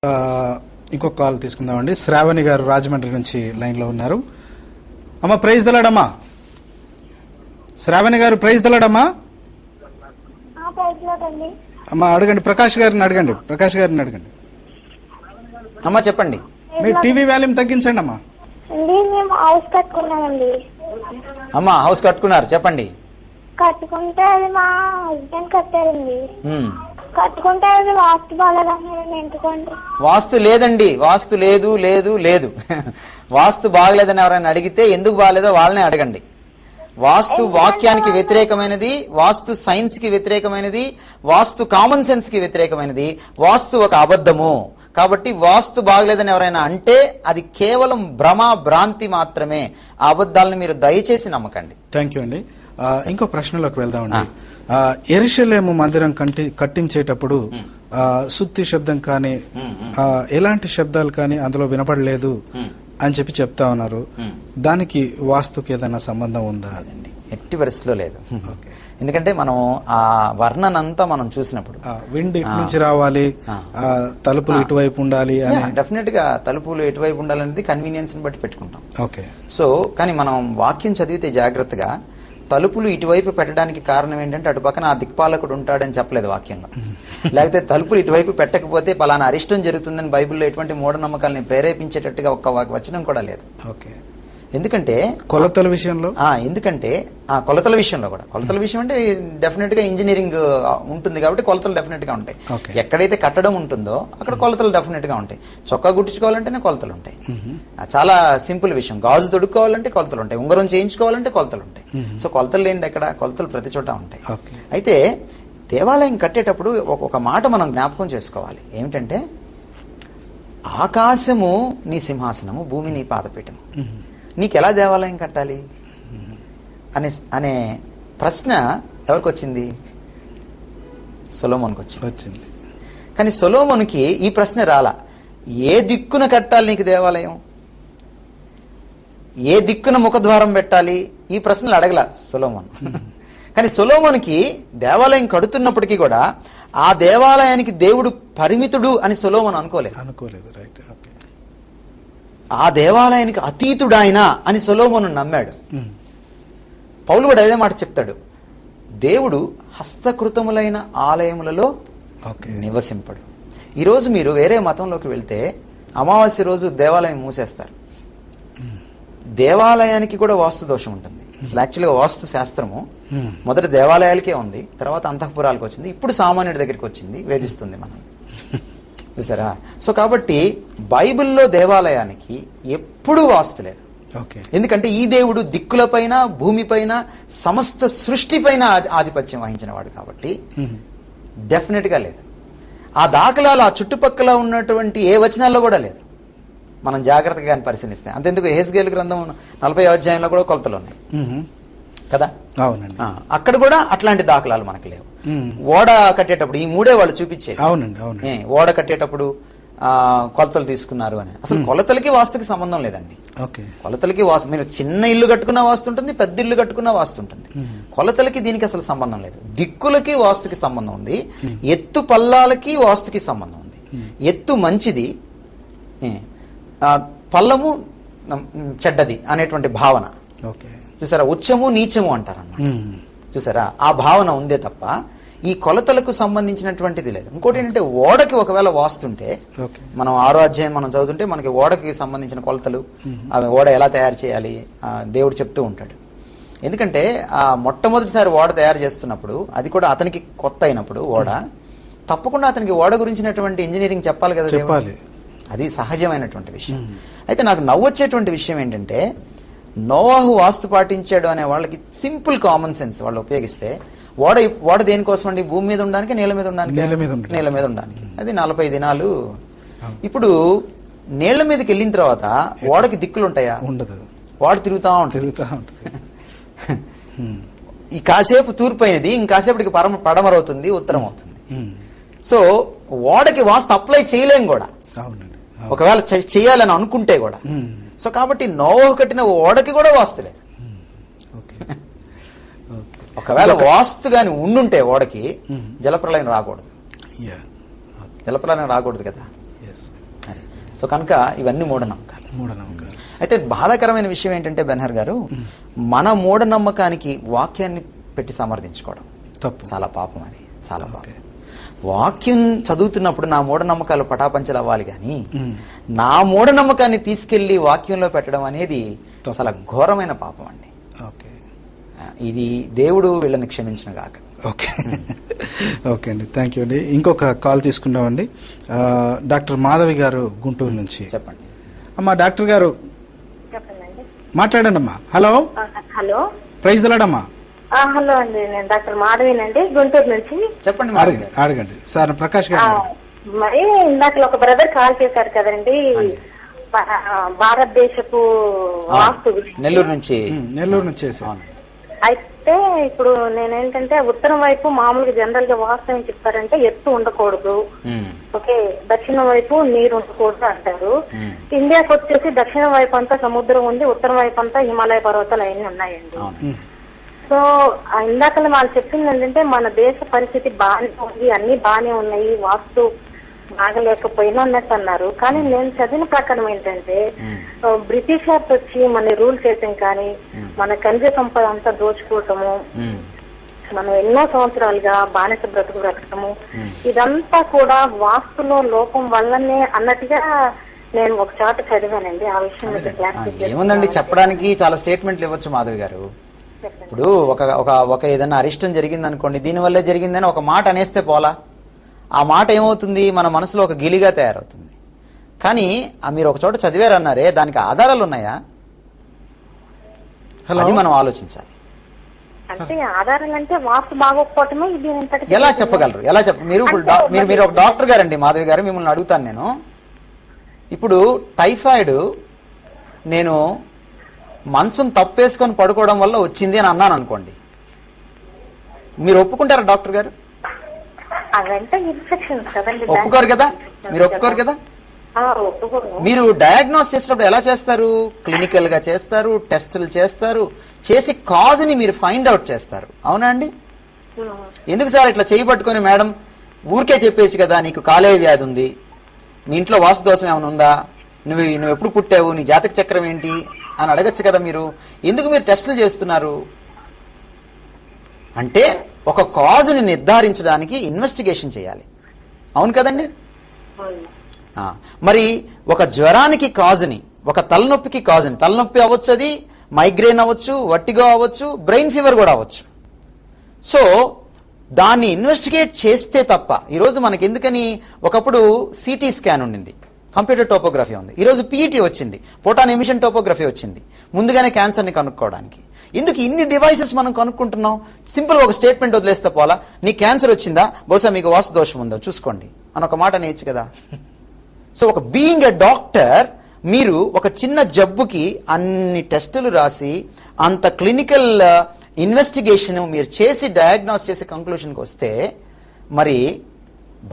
ఇంకొక కాల్ తీసుకుందామండి. శ్రావణి గారు రాజమండ్రి నుంచి లైన్ లో ఉన్నారు. అమ్మ ప్రైజ్ దలాడమ్మా. శ్రావణి గారు ప్రైజ్ దలాడమ్మా. అమ్మ అడగండి, ప్రకాష్ గారిని అడగండి. ప్రకాష్ గారిని అడగండి. అమ్మా చెప్పండి. మీ టీవీ వాల్యూమ్ తగ్గించండి అమ్మా. అమ్మా హౌస్ కట్టుకున్నారు, చెప్పండి. కట్టుకుంటే అది మా హస్బెండ్ కట్టారండి. కట్టుకుంటే అది వాస్తు బాగాలేదని ఎందుకండి? వాస్తు లేదండి, వాస్తు లేదు లేదు లేదు. వాస్తు బాగలేదని ఎవరైనా అడిగితే ఎందుకు బాగలేదో వాళ్ళనే అడగండి. వాస్తు వాక్యానికి వ్యతిరేకమైనది, వాస్తు సైన్స్ కి వ్యతిరేకమైనది, వాస్తు కామన్ సెన్స్ కి వ్యతిరేకమైనది, వాస్తు ఒక అబద్ధము. కాబట్టి వాస్తు బాగలేదని ఎవరైనా అంటే అది కేవలం భ్రమ భ్రాంతి మాత్రమే. ఆ అబద్ధాలను మీరు దయచేసి నమ్మకండి. థ్యాంక్ యూ అండి. ఇంకో ప్రశ్నలోకి వెళ్దామండి. యెరూషలేము మందిరం కట్టించేటప్పుడు సుత్తి శబ్దం కానీ ఎలాంటి శబ్దాలు కానీ అందులో వినపడలేదు అని చెప్పి చెప్తా ఉన్నారు. దానికి వాస్తుకి ఏదైనా సంబంధం ఉందా? అదండి, ఎట్టి పరిస్థితిలో లేదు. ఎందుకంటే మనం ఆ వర్ణనంతా మనం చూసినప్పుడు విండ్ ఇటు నుంచి రావాలి, తలుపులు ఇటువైపు ఉండాలి అని డెఫినెట్ గా తలుపులు ఎటువైపు ఉండాలనేది కన్వీనియన్స్ ని బట్టి పెట్టుకుంటాం. ఓకే. సో కానీ మనం వాక్యం చదివితే జాగ్రత్తగా తలుపులు ఇటువైపు పెట్టడానికి కారణం ఏంటంటే అటు పక్కన ఆ దిక్పాలకుడు ఉంటాడని చెప్పలేదు వాక్యంలో. లేకపోతే తలుపులు ఇటువైపు పెట్టకపోతే పలానా అరిష్టం జరుగుతుందని బైబిల్లో ఎటువంటి మూఢనమ్మకాలని ప్రేరేపించేటట్టుగా ఒక్క వచనం కూడా లేదు. ఓకే. ఎందుకంటే కొలతల విషయంలో ఎందుకంటే కొలతల విషయంలో కూడా, కొలతల విషయం అంటే డెఫినెట్ గా ఇంజనీరింగ్ ఉంటుంది కాబట్టి కొలతలు డెఫినెట్ గా ఉంటాయి. ఎక్కడైతే కట్టడం ఉంటుందో అక్కడ కొలతలు డెఫినెట్ గా ఉంటాయి. చొక్కా గుట్టించుకోవాలంటేనే కొలతలు ఉంటాయి. చాలా సింపుల్ విషయం. గాజు తొడుక్కోవాలంటే కొలతలు ఉంటాయి, ఉంగరం చేయించుకోవాలంటే కొలతలు ఉంటాయి. సో కొలతలు లేనిది ఎక్కడ? కొలతలు ప్రతి చోట ఉంటాయి. అయితే దేవాలయం కట్టేటప్పుడు ఒక మాట మనం జ్ఞాపకం చేసుకోవాలి. ఏమిటంటే ఆకాశము నీ సింహాసనము, భూమి నీ పాదపీఠము. నీకెలా దేవాలయం కట్టాలి అనే ప్రశ్న ఎవరికి వచ్చింది? సొలొమోనుకి వచ్చింది. కానీ సొలొమోనుకి ఈ ప్రశ్న రాలా. ఏ దిక్కున కట్టాలి నీకు దేవాలయం, ఏ దిక్కున ముఖద్వారం పెట్టాలి, ఈ ప్రశ్నలు అడగల సొలొమోను. కానీ సొలొమోనుకి దేవాలయం కడుతున్నప్పటికీ కూడా ఆ దేవాలయానికి దేవుడు పరిమితుడు అని సొలొమోను అనుకోలేదు. రైట్. ఓకే. ఆ దేవాలయానికి అతీతుడాయన అని సొలొమోను నమ్మాడు. పౌలు కూడా అదే మాట చెప్తాడు, దేవుడు హస్తకృతములైన ఆలయములలో నివసింపడు. ఈరోజు మీరు వేరే మతంలోకి వెళ్తే అమావాస్య రోజు దేవాలయం మూసేస్తారు. దేవాలయానికి కూడా వాస్తు దోషం ఉంటుంది. అసలు యాక్చువల్గా వాస్తు శాస్త్రము మొదట దేవాలయాలకే ఉంది, తర్వాత అంతఃపురాలకు వచ్చింది, ఇప్పుడు సామాన్యుడి దగ్గరికి వచ్చింది, వేధిస్తుంది మనం. చూసారా? సో కాబట్టి బైబిల్లో దేవాలయానికి ఎప్పుడూ వాస్తు లేదు. ఎందుకంటే ఈ దేవుడు దిక్కులపైన, భూమిపైన, సమస్త సృష్టిపైన ఆధిపత్యం వహించిన వాడు కాబట్టి డెఫినెట్ గా లేదు. ఆ దాఖలాలు ఆ చుట్టుపక్కల ఉన్నటువంటి ఏ వచనాల్లో కూడా లేదు. మనం జాగ్రత్తగా పరిశీలిస్తే అంతెందుకు యెహెజ్కేలు గ్రంథం 40వ అధ్యాయంలో కూడా కొలతలు ఉన్నాయి కదా. అవునండి. అక్కడ కూడా అట్లాంటి దాఖలాలు మనకు లేవు. ఓడ కట్టేటప్పుడు ఈ మూడే వాళ్ళు చూపించే. అవునండి. ఓడ కట్టేటప్పుడు కొలతలు తీసుకున్నారు అని. అసలు కొలతలకి వాస్తుకి సంబంధం లేదండి. కొలతలకి మీరు చిన్న ఇల్లు కట్టుకున్న వాస్తు ఉంటుంది, పెద్ద ఇల్లు కట్టుకున్న వాస్తు ఉంటుంది. కొలతలకి దీనికి అసలు సంబంధం లేదు. దిక్కులకి వాస్తుకి సంబంధం ఉంది, ఎత్తు పల్లాలకి వాస్తుకి సంబంధం ఉంది. ఎత్తు మంచిది, పల్లము చెడ్డది అనేటువంటి భావన. చూసారా? ఉచ్చము నీచము అంటారన్నమాట. చూసారా? ఆ భావన ఉందే తప్ప ఈ కొలతలకు సంబంధించినటువంటిది లేదు. ఇంకోటి ఏంటంటే ఓడకి ఒకవేళ వాస్తుంటే, మనం 6వ అధ్యాయం మనం చదువుతుంటే మనకి ఓడకి సంబంధించిన కొలతలు, అవి ఓడ ఎలా తయారు చేయాలి దేవుడు చెప్తూ ఉంటాడు. ఎందుకంటే ఆ మొట్టమొదటిసారి ఓడ తయారు చేస్తున్నప్పుడు, అది కూడా అతనికి కొత్త అయినప్పుడు ఓడ, తప్పకుండా అతనికి ఓడ గురించినటువంటి ఇంజనీరింగ్ చెప్పాలి కదా, చెప్పాలి. అది సహజమైనటువంటి విషయం. అయితే నాకు నవ్వొచ్చేటువంటి విషయం ఏంటంటే నోవాహు వాస్తు పాటించాడు అనే వాళ్ళకి సింపుల్ కామన్ సెన్స్ వాళ్ళు ఉపయోగిస్తే, ఓడ దేనికోసం అండి? భూమి మీద ఉండడానికి, నీళ్ళ మీద ఉండడానికి? నీళ్ళ మీద ఉండడానికి. అది 40 దినాలు. ఇప్పుడు నీళ్ల మీదకి వెళ్ళిన తర్వాత ఓడకి దిక్కులు ఉంటాయా? ఉండదు. ఓడ తిరుగుతా ఉంటుంది. ఈ కాసేపు తూర్పు అయినది, ఇంకాసేపటికి పడమర అవుతుంది, ఉత్తరం అవుతుంది. సో ఓడకి వాస్తు అప్లై చేయలేం కూడా, ఒకవేళ చేయాలని అనుకుంటే కూడా. సో కాబట్టి నోవాహు కట్టిన ఓడకి కూడా వాస్తు లేదు. ఒకవేళ వాస్తు గాని ఉండుంటే ఓడకి జలప్రలయం రాకూడదు. జలప్రలయం రాకూడదు కదా. ఎస్. అది. సో కనుక ఇవన్నీ మూఢనమ్మకాలు. మూఢనమ్మకాలు. అయితే బాధాకరమైన విషయం ఏంటంటే బెన్హర్ గారు, మన మూఢనమ్మకానికి వాక్యాన్ని పెట్టి సమర్థించుకోవడం తప్పు. చాలా పాపం. అది చాలా పాపం. ఓకే. వాక్యం చదువుతున్నప్పుడు నా మూఢనమ్మకాలు పటాపంచలు అవ్వాలి కానీ నా మూఢనమ్మకాన్ని తీసుకెళ్లి వాక్యంలో పెట్టడం అనేది చాలా ఘోరమైన పాపం అండి. ఓకే. ఇది దేవుడు వీళ్ళని క్షమించిన గాక. ఓకే. ఓకే అండి, థ్యాంక్ యూ అండి. ఇంకొక కాల్ తీసుకుందామండి. డాక్టర్ మాధవి గారు గుంటూరు నుంచి. చెప్పండి అమ్మా. డాక్టర్ గారు చెప్పండి. మాట్లాడండి అమ్మా. హలో. హలో. ప్రైజ్ దలాడమ్మా. హలో అండి, నేను డాక్టర్ మాధవినండి, గుంటూరు నుంచి. చెప్పండి. అడగండి సార్. ప్రకాష్ గారు మరి ఇందాక ఒక బ్రదర్ కాల్ చేశారు కదండి, భారతదేశపు వాస్తు గురించి. నెల్లూరు నుంచి. నెల్లూరు నుంచి. అయితే ఇప్పుడు నేనేంటంటే ఉత్తరం వైపు మామూలుగా జనరల్ గా వాస్తు ఏం చెప్తారంటే ఎత్తు ఉండకూడదు, ఓకే, దక్షిణం వైపు నీరు ఉండకూడదు అంటారు. ఇండియాకి వచ్చేసి దక్షిణం వైపు అంతా సముద్రం ఉంది, ఉత్తరం వైపు అంతా హిమాలయ పర్వతాలు అవన్నీ ఉన్నాయండి. సో ఇందాక వాళ్ళు చెప్పింది ఏంటంటే మన దేశ పరిస్థితి బాగానే ఉంది, అన్ని బాగానే ఉన్నాయి, వాస్తు బాగలేకపోయినా అన్నట్టు అన్నారు. కానీ నేను చదివిన ప్రకారం ఏంటంటే బ్రిటిషర్స్ వచ్చి మన రూల్ చేయటం కానీ మన ఖనిజ సంపద అంతా దోచుకోవటము, మనం ఎన్నో సంవత్సరాలుగా బానిస బ్రతకటము, ఇదంతా కూడా వాస్తులో లోపం వల్లనే అన్నట్టుగా నేను ఒక చోట చదివానండి. ఆ విషయం ఏముందండి చెప్పడానికి, చాలా స్టేట్మెంట్లు ఇవ్వచ్చు మాధవి గారు. ఇప్పుడు ఒక ఏదైనా అరిష్టం జరిగింది అనుకోండి, దీనివల్లే జరిగిందని ఒక మాట అనేస్తే పోలా, ఆ మాట ఏమవుతుంది, మన మనసులో ఒక గిలిగా తయారవుతుంది. కానీ మీరు ఒక చోట చదివారన్నారే, దానికి ఆధారాలు ఉన్నాయా? అది మనం ఆలోచించాలి. అంటే ఆధారాలు అంటే వాస్తు బాగోకపోవటమే ఇది. ఎలా చెప్పగలరు? ఎలా మీరు ఒక డాక్టర్ గారండి మాధవి గారు, మిమ్మల్ని అడుగుతాను నేను. ఇప్పుడు టైఫాయిడ్ నేను మంచం తప్పేసుకొని పడుకోవడం వల్ల వచ్చింది అని అన్నాను అనుకోండి, మీరు ఒప్పుకుంటారా డాక్టర్ గారు? ఒప్పుకోరు కదా. మీరు ఒప్పుకోరు కదా. మీరు డయాగ్నోస్ చేసినప్పుడు ఎలా చేస్తారు? క్లినికల్ గా చేస్తారు, టెస్టులు చేస్తారు, చేసి కాజ్ ని మీరు ఫైండ్ అవుట్ చేస్తారు. అవునా అండి? ఎందుకు సార్ ఇట్లా చేయి పట్టుకొని మేడం ఊరికే చెప్పేసి కదా నీకు కాలేయ వ్యాధి ఉంది, మీ ఇంట్లో వాస్తు దోషం ఏమైనా ఉందా, నువ్వు ఎప్పుడు పుట్టావు, నీ జాతక చక్రం ఏంటి అని అడగచ్చు కదా. మీరు ఎందుకు మీరు టెస్టులు చేస్తున్నారు? అంటే ఒక కాజుని నిర్ధారించడానికి ఇన్వెస్టిగేషన్ చేయాలి. అవును కదండి? మరి ఒక జ్వరానికి కాజుని, ఒక తలనొప్పికి కాజుని, తలనొప్పి అవ్వచ్చు, అది మైగ్రేన్ అవ్వచ్చు, వర్టిగో అవ్వచ్చు, బ్రెయిన్ ఫీవర్ కూడా అవ్వచ్చు. సో దాన్ని ఇన్వెస్టిగేట్ చేస్తే తప్ప, ఈరోజు మనకి ఎందుకని ఒకప్పుడు సిటీ స్కాన్ ఉండింది, కంప్యూటర్ టోపోగ్రఫీ ఉంది, ఈరోజు పీఈటీ వచ్చింది, ఫోటాన్ ఎమిషన్ టోపోగ్రఫీ వచ్చింది, ముందుగానే క్యాన్సర్ని కనుక్కోవడానికి. ఎందుకు ఇన్ని డివైసెస్ మనం కనుక్కుంటున్నాం? సింపుల్ ఒక స్టేట్మెంట్ వదిలేస్తే పోలా, నీ క్యాన్సర్ వచ్చిందా, బహుశా మీకు వాస్తు దోషం ఉందో చూసుకోండి అని ఒక మాట నేర్చు కదా. సో ఒక బీయింగ్ ఎ డాక్టర్, మీరు ఒక చిన్న జబ్బుకి అన్ని టెస్టులు రాసి అంత క్లినికల్ ఇన్వెస్టిగేషన్ మీరు చేసి డయాగ్నోస్ చేసి కంక్లూషన్కి వస్తే, మరి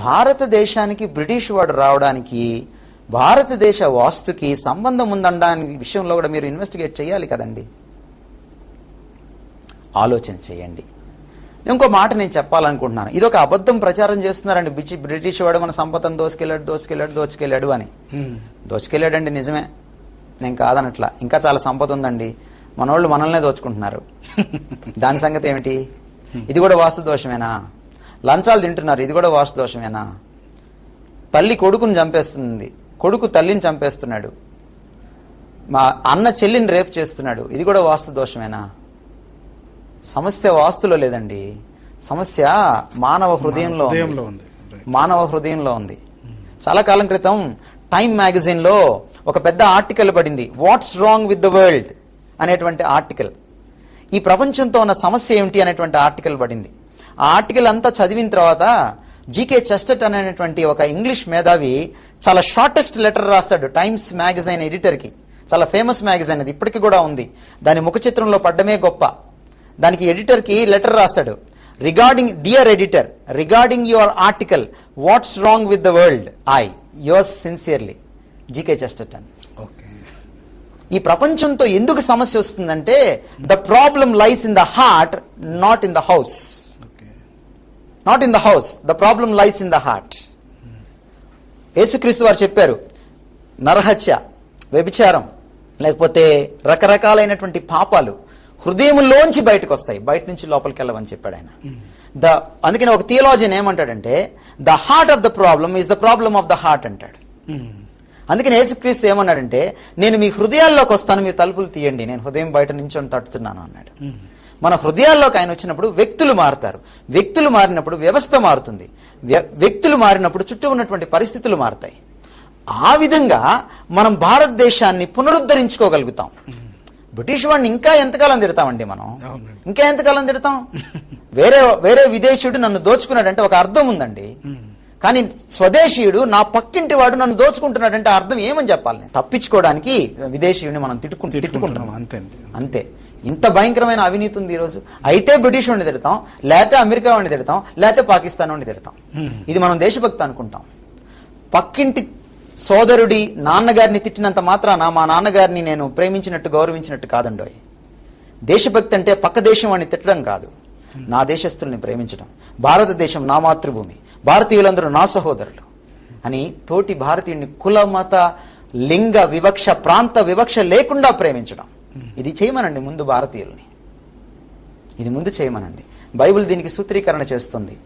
భారతదేశానికి బ్రిటిష్ వాడు రావడానికి భారతదేశ వాస్తుకి సంబంధం ఉందనడానికి విషయంలో కూడా మీరు ఇన్వెస్టిగేట్ చేయాలి కదండి. ఆలోచన చేయండి. ఇంకో మాట నేను చెప్పాలనుకుంటున్నాను. ఇది ఒక అబద్ధం ప్రచారం చేస్తున్నారండి, బ్రిటిష్ వాడు మన సంపదను దోచుకెళ్ళాడు అని. దోచుకెళ్ళాడండి, నిజమే, నేను కాదనట్లా. ఇంకా చాలా సంపద ఉందండి, మనోళ్ళు మనల్నే దోచుకుంటున్నారు. దాని సంగతి ఏమిటి? ఇది కూడా వాస్తు దోషమేనా? లంచాలు తింటున్నారు, ఇది కూడా వాస్తు దోషమేనా? తల్లి కొడుకుని చంపేస్తుంది, కొడుకు తల్లిని చంపేస్తున్నాడు, మా అన్న చెల్లిని రేపు చేస్తున్నాడు, ఇది కూడా వాస్తు దోషమేనా? సమస్య వాస్తులో లేదండి, సమస్య మానవ హృదయంలో ఉంది. మానవ హృదయంలో ఉంది. చాలా కాలం క్రితం టైమ్ మ్యాగజైన్ లో ఒక పెద్ద ఆర్టికల్ పడింది, what's wrong with the world అనేటువంటి ఆర్టికల్. ఈ ప్రపంచంతో ఉన్న సమస్య ఏమిటి అనేటువంటి ఆర్టికల్ పడింది. ఆ ఆర్టికల్ అంతా చదివిన తర్వాత జీకే చెస్టర్ట్ అనేటువంటి ఒక ఇంగ్లీష్ మేధావి చాలా షార్టెస్ట్ లెటర్ రాస్తాడు టైమ్స్ మ్యాగజైన్ ఎడిటర్కి. చాలా ఫేమస్ మ్యాగజైన్ అది, ఇప్పటికీ కూడా ఉంది. దాని ముఖ చిత్రంలో పడ్డమే గొప్ప. దానికి ఎడిటర్కి లెటర్ రాస్తాడు, regarding dear editor, regarding your article what's wrong with the world, yours sincerely GK Chesterton. ఈ ప్రపంచంతో ఎందుకు సమస్య వస్తుందంటే, the problem lies in the heart, not in the house. Not in the house, the problem lies in the heart. యేసుక్రీస్తు వారు చెప్పారు, నరహత్య, వ్యభిచారం, లేకపోతే రకరకాలైనటువంటి పాపాలు హృదయంలోంచి బయటకు వస్తాయి, బయట నుంచి లోపలికి వెళ్ళవని చెప్పాడు ఆయన. అందుకని ఒక థియాలజీని ఏమంటాడంటే, the heart of the problem is the problem of the heart అంటాడు. అందుకని యేసుక్రీస్తు ఏమన్నాడంటే, నేను మీ హృదయాల్లోకి వస్తాను, మీ తలుపులు తీయండి, నేను హృదయం బయట నించొని తట్టుతున్నాను అన్నాడు. మన హృదయాల్లోకి ఆయన వచ్చినప్పుడు వ్యక్తులు మారుతారు, వ్యక్తులు మారినప్పుడు వ్యవస్థ మారుతుంది, వ్యక్తులు మారినప్పుడు చుట్టూ ఉన్నటువంటి పరిస్థితులు మారుతాయి. ఆ విధంగా మనం భారతదేశాన్ని పునరుద్ధరించుకోగలుగుతాం. బ్రిటిష్ వాడిని ఇంకా ఎంతకాలం తిడతామండి మనం, ఇంకా ఎంతకాలం తిడతాం? వేరే విదేశీయుడు నన్ను దోచుకున్నాడంటే ఒక అర్థం ఉందండి, కానీ స్వదేశీయుడు, నా పక్కింటి వాడు నన్ను దోచుకుంటున్నాడంటే అర్థం ఏమని చెప్పాలి? నేను తప్పించుకోవడానికి విదేశీయుడిని మనం తిట్టుకుంటున్నాం, అంతే. ఇంత భయంకరమైన అవినీతి ఉంది ఈరోజు. అయితే బ్రిటిష్ వాడిని తిడతాం, లేకపోతే అమెరికా వాడిని తిడతాం, లేకపోతే పాకిస్తాన్ వాడిని తిడతాం. ఇది మనం దేశభక్తి అనుకుంటాం. పక్కింటి సోదరుడి నాన్నగారిని తిట్టినంత మాత్రాన మా నాన్నగారిని నేను ప్రేమించినట్టు, గౌరవించినట్టు కాదండోయ్. దేశభక్తి అంటే పక్క దేశం వాడిని తిట్టడం కాదు, నా దేశస్తుల్ని ప్రేమించడం. భారతదేశం నా మాతృభూమి, భారతీయులందరూ నా సహోదరులు అని తోటి భారతీయుడిని కుల, మత, లింగ వివక్ష, ప్రాంత వివక్ష లేకుండా ప్రేమించడం. ఇది చేయమనండి ముందు భారతీయుల్ని, ఇది ముందు చేయమనండి. బైబిల్ దీనికి సూత్రీకరణ చేస్తుంది.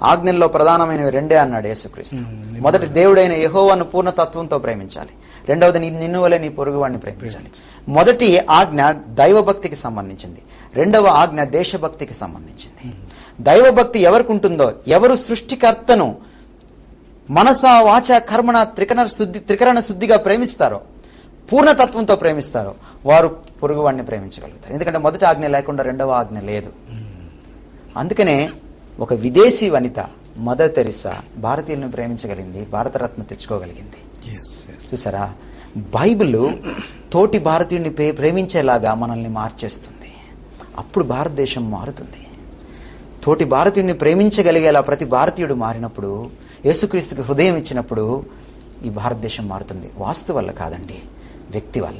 ఆజ్ఞల్లో ప్రధానమైనవి రెండే అన్నాడు యేసుక్రీస్తు. మొదటి, దేవుడైన యెహోవాను పూర్ణతత్వంతో ప్రేమించాలి. రెండవది, నిన్ను వలె నీ పొరుగువాడిని ప్రేమించాలి. మొదటి ఆజ్ఞ దైవభక్తికి సంబంధించింది, రెండవ ఆజ్ఞ దేశభక్తికి సంబంధించింది. దైవభక్తి ఎవరికి ఉంటుందో, ఎవరు సృష్టికర్తను మనస వాచ కర్మణ త్రికరణ శుద్ధిగా ప్రేమిస్తారో, పూర్ణతత్వంతో ప్రేమిస్తారో, వారు పొరుగువాడిని ప్రేమించగలుగుతారు. ఎందుకంటే మొదటి ఆజ్ఞ లేకుండా రెండవ ఆజ్ఞ లేదు. అందుకనే ఒక విదేశీ వనిత మదర్ తెరిసా భారతీయులను ప్రేమించగలిగింది, భారతరత్న తెచ్చుకోగలిగింది. చూసారా, బైబిల్ తోటి భారతీయుడిని ప్రేమించేలాగా మనల్ని మార్చేస్తుంది. అప్పుడు భారతదేశం మారుతుంది. తోటి భారతీయుడిని ప్రేమించగలిగేలా ప్రతి భారతీయుడు మారినప్పుడు, యేసుక్రీస్తుకి హృదయం ఇచ్చినప్పుడు ఈ భారతదేశం మారుతుంది. వాస్తు వల్ల కాదండి, వ్యక్తి వల్ల.